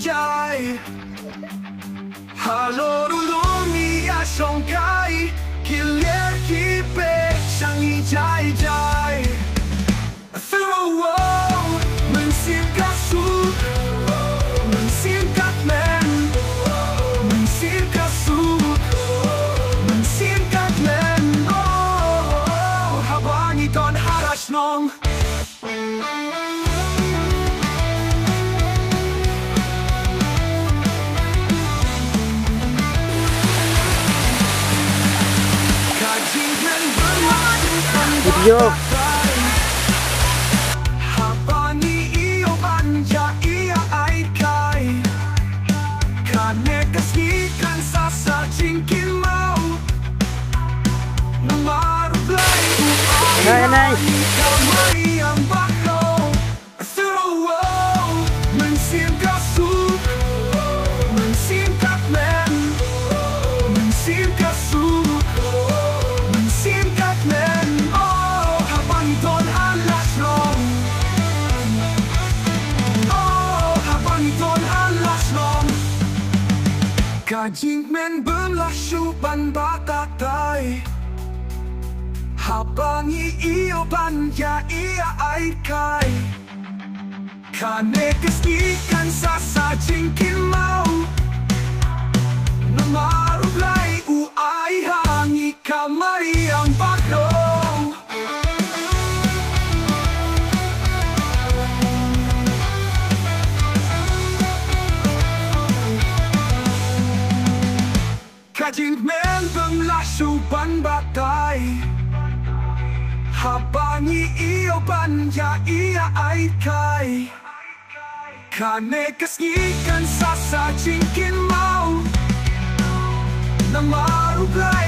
banjai Halo dunia songkai Kilir kipe Shangi jai jai Through Mensingkat su Mensingkat men Mensingkat su Mensingkat men Oh habang iton haras nong Video Habani iyo banja iya ay kay Kane kasnikan sa jingkin mau Namarublay Nay. Kamay ang baklo Through Mensim kasu Mensim katmen Mensim kasu Mensim katmen Kajing men berlasupan batatai Habangi iyo banja iya ay kai Kane kesnikan sasa jingkin mau Namarublay uay hangi kamay ang baklo Kajing men berlasupan batai Habangi iyo banja iya ay kai Kane kesnikan sasa jingkin mau Namarublay